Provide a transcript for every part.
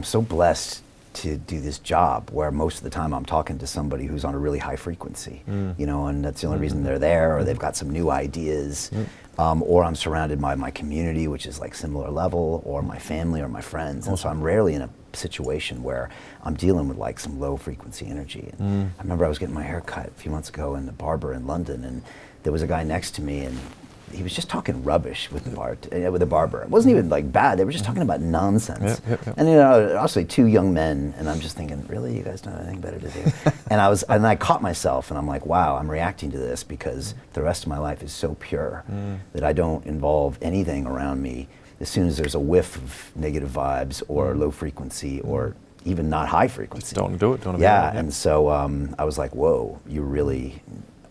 I'm so blessed to do this job where most of the time I'm talking to somebody who's on a really high frequency, you know, and that's the only reason they're there, or they've got some new ideas, or I'm surrounded by my community, which is like similar level, or my family or my friends. And so I'm rarely in a situation where I'm dealing with like some low frequency energy. And I remember I was getting my hair cut a few months ago in the barber in London, and there was a guy next to me, and he was just talking rubbish with the barber. It wasn't even like bad. They were just talking about nonsense. And you know, obviously 2 young men, and I'm just thinking, really, you guys don't have anything better to do? and I caught myself, and I'm like, wow, I'm reacting to this because the rest of my life is so pure that I don't involve anything around me. As soon as there's a whiff of negative vibes or low frequency or even not high frequency, just don't do it. Don't yeah, and so I was like, whoa, you really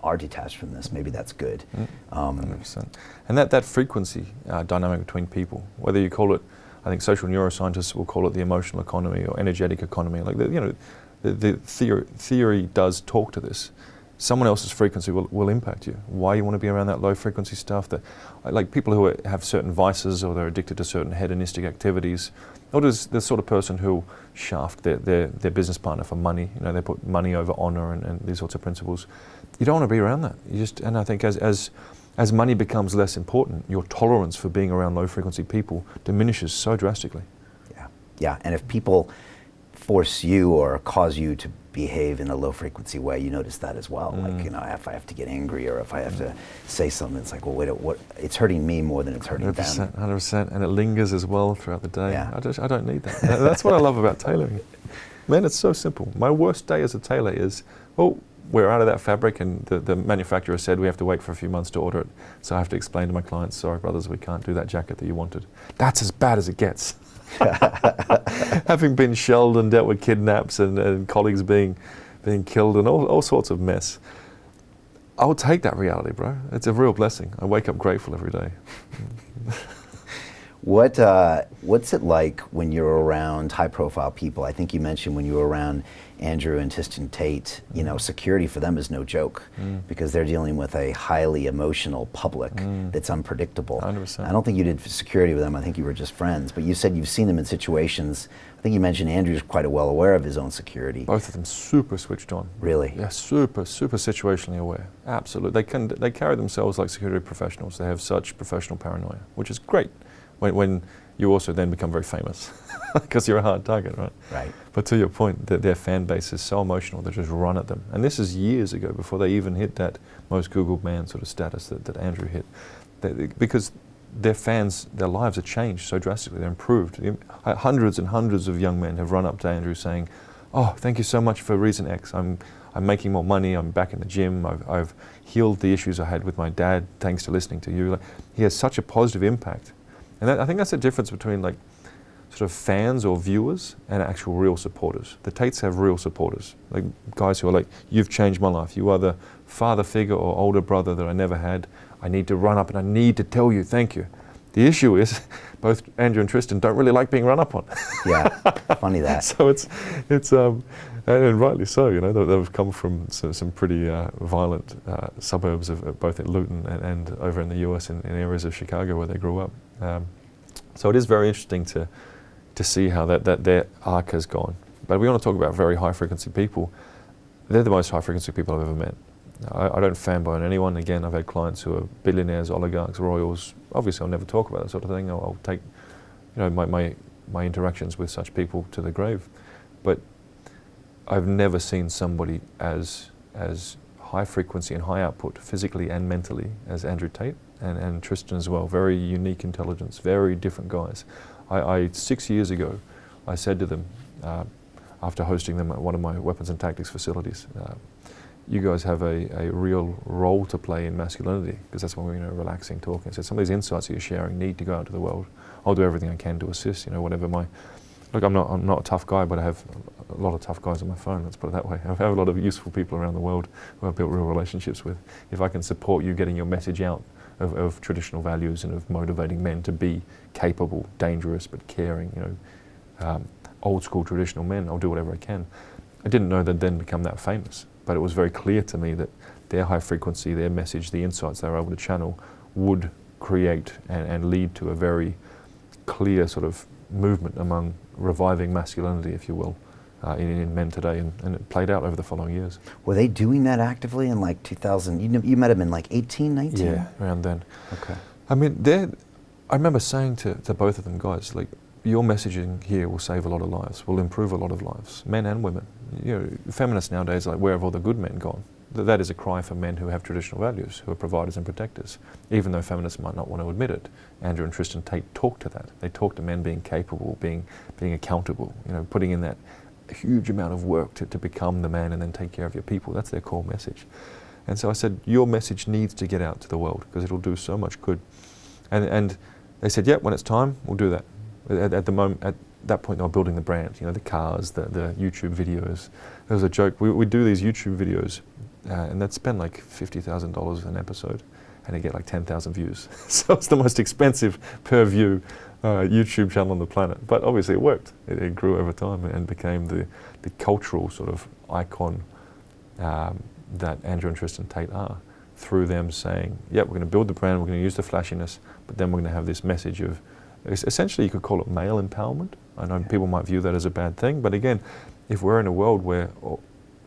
are detached from this. Maybe that's good. 100%. And that frequency dynamic between people, whether you call it, I think social neuroscientists will call it the emotional economy or energetic economy. Like the theory does talk to this. Someone else's frequency will impact you. Why you want to be around that low frequency stuff? That, like people who have certain vices or they're addicted to certain hedonistic activities, or does the sort of person who shaft their business partner for money. You know, they put money over honor and these sorts of principles. You don't want to be around that. And I think as money becomes less important, your tolerance for being around low frequency people diminishes so drastically. Yeah, and if people force you or cause you to behave in a low frequency way, you notice that as well. Like, you know, if I have to get angry or if I have to say something, it's like, well, wait, what? It's hurting me more than it's hurting 100%, them. 100%, and it lingers as well throughout the day. Yeah. I don't need that. That's what I love about tailoring. Man, it's so simple. My worst day as a tailor is, oh, we're out of that fabric and the manufacturer said we have to wait for a few months to order it. So I have to explain to my clients, sorry brothers, we can't do that jacket that you wanted. That's as bad as it gets. Having been shelled and dealt with kidnaps and colleagues being killed and all sorts of mess. I'll take that reality, bro. It's a real blessing. I wake up grateful every day. What's it like when you're around high-profile people? I think you mentioned when you were around Andrew and Tate, you know, security for them is no joke because they're dealing with a highly emotional public that's unpredictable. 100%. I don't think you did security with them. I think you were just friends. But you said you've seen them in situations. I think you mentioned Andrew's quite well aware of his own security. Both of them super switched on. Really? Yeah, super situationally aware. Absolutely. They carry themselves like security professionals. They have such professional paranoia, which is great. When you also then become very famous because you're a hard target, right? Right. But to your point, their fan base is so emotional, they just run at them. And this is years ago, before they even hit that most Googled man sort of status that Andrew hit. Because their fans, their lives have changed so drastically, they're improved. Hundreds and hundreds of young men have run up to Andrew saying, oh, thank you so much for reason X. I'm making more money, I'm back in the gym, I've healed the issues I had with my dad thanks to listening to you. Like, he has such a positive impact. And I think that's the difference between like sort of fans or viewers and actual real supporters. The Tates have real supporters, like guys who are like, you've changed my life. You are the father figure or older brother that I never had. I need to run up and I need to tell you thank you. The issue is both Andrew and Tristan don't really like being run up on. Yeah, funny that. So it's and rightly so, you know, they've come from some pretty violent suburbs of both in Luton and over in the US in areas of Chicago where they grew up. So it is very interesting to see how that their arc has gone. But we want to talk about very high frequency people. They're the most high frequency people I've ever met. I don't fanboy on anyone. Again, I've had clients who are billionaires, oligarchs, royals. Obviously, I'll never talk about that sort of thing. I'll take, you know, my interactions with such people to the grave. But I've never seen somebody as high frequency and high output physically and mentally as Andrew Tate and Tristan as well. Very unique intelligence, very different guys. 6 years ago, I said to them, after hosting them at one of my weapons and tactics facilities, you guys have a real role to play in masculinity, because that's when we're, you know, relaxing, talking. So some of these insights that you're sharing need to go out to the world. I'll do everything I can to assist, you know, whatever look, I'm not a tough guy, but I have a lot of tough guys on my phone, let's put it that way. I have a lot of useful people around the world who I've built real relationships with. If I can support you getting your message out of traditional values and of motivating men to be capable, dangerous, but caring, you know, old school traditional men, I'll do whatever I can. I didn't know they'd then become that famous, but it was very clear to me that their high frequency, their message, the insights they were able to channel would create and lead to a very clear sort of movement among reviving masculinity, if you will, in men today, and it played out over the following years. Were they doing that actively in like 2000? You met them in like 18, 19? Yeah, around then. Okay. I mean, I remember saying to both of them, guys, like, your messaging here will save a lot of lives, will improve a lot of lives, men and women. You know, feminists nowadays are like, where have all the good men gone? That is a cry for men who have traditional values, who are providers and protectors, even though feminists might not want to admit it. Andrew and Tristan Tate talk to that. They talk to men being capable, being accountable, you know, putting in that huge amount of work to become the man and then take care of your people. That's their core message. And so I said, your message needs to get out to the world because it'll do so much good. And they said, yeah, when it's time, we'll do that. At the moment, at that point, they were building the brand, you know, the cars, the YouTube videos. There was a joke, we do these YouTube videos, and they'd spend like $50,000 an episode, and they get like 10,000 views. So it's the most expensive per view YouTube channel on the planet. But obviously it worked. It grew over time and became the cultural sort of icon that Andrew and Tristan Tate are, through them saying, yeah, we're going to build the brand, we're going to use the flashiness, but then we're going to have this message of, essentially you could call it male empowerment. I know people might view that as a bad thing, but again, if we're in a world where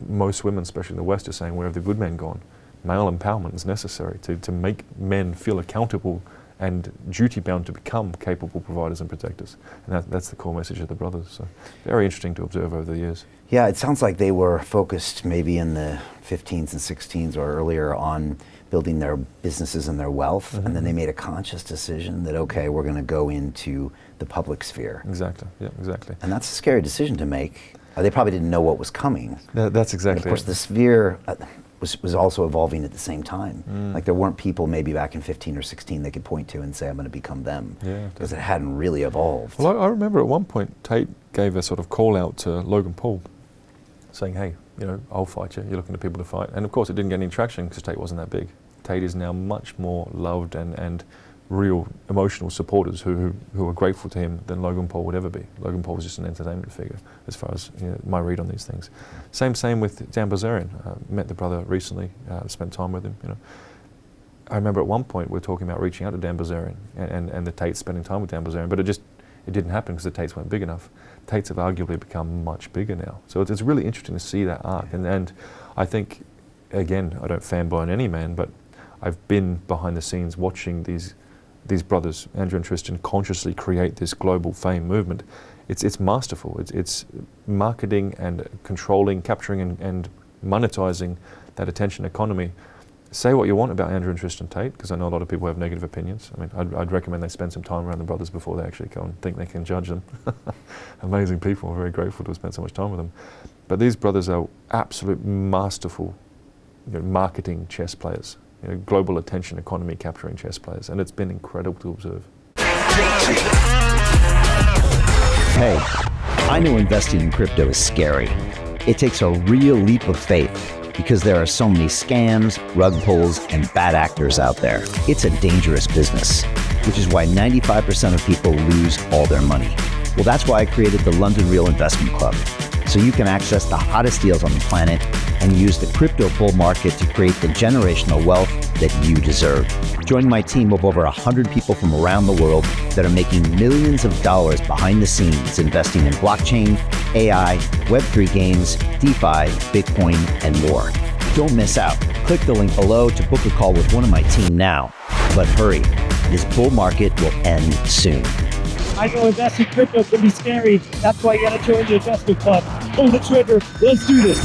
most women, especially in the West, are saying, where have the good men gone? Male empowerment is necessary to make men feel accountable and duty-bound to become capable providers and protectors. And that's the core message of the brothers. So very interesting to observe over the years. Yeah, it sounds like they were focused maybe in the 15s and 16s or earlier on building their businesses and their wealth, and then they made a conscious decision that, okay, we're going to go into the public sphere. Exactly, yeah, exactly. And that's a scary decision to make. They probably didn't know what was coming. That's exactly and of course, the sphere was also evolving at the same time. Like there weren't people maybe back in 15 or 16 they could point to and say, I'm going to become them, because it hadn't really evolved. Well, I remember at one point Tate gave a sort of call out to Logan Paul, saying, hey, you know, I'll fight you, you're looking for people to fight. And of course it didn't get any traction because Tate wasn't that big. Tate is now much more loved and real emotional supporters who are grateful to him than Logan Paul would ever be. Logan Paul was just an entertainment figure, as far as, you know, my read on these things. Same with Dan Bilzerian. Met the brother recently, spent time with him. You know, I remember at one point we were talking about reaching out to Dan Bilzerian and the Tates spending time with Dan Bilzerian, but it didn't happen because the Tates weren't big enough. Tates have arguably become much bigger now. So it's really interesting to see that arc. And I think, again, I don't fanboy on any man, but I've been behind the scenes watching these brothers, Andrew and Tristan, consciously create this global fame movement. It's masterful. It's marketing and controlling, capturing and monetizing that attention economy. Say what you want about Andrew and Tristan Tate, because I know a lot of people have negative opinions. I mean, I'd recommend they spend some time around the brothers before they actually go and think they can judge them. Amazing people. I'm very grateful to have spent so much time with them. But these brothers are absolute masterful, you know, marketing chess players. You know, global attention economy capturing chess players, and it's been incredible to observe. Hey, I know investing in crypto is scary. It takes a real leap of faith because there are so many scams, rug pulls, and bad actors out there. It's a dangerous business, which is why 95% of people lose all their money. Well, that's why I created the London Real Investment Club, so you can access the hottest deals on the planet and use the crypto bull market to create the generational wealth that you deserve. Join my team of over 100 people from around the world that are making millions of dollars behind the scenes investing in blockchain, AI, Web3 games, DeFi, Bitcoin, and more. Don't miss out. Click the link below to book a call with one of my team now. But hurry, this bull market will end soon. I know investing in crypto can be scary. That's why you gotta join the investment club. Pull the trigger. Let's do this.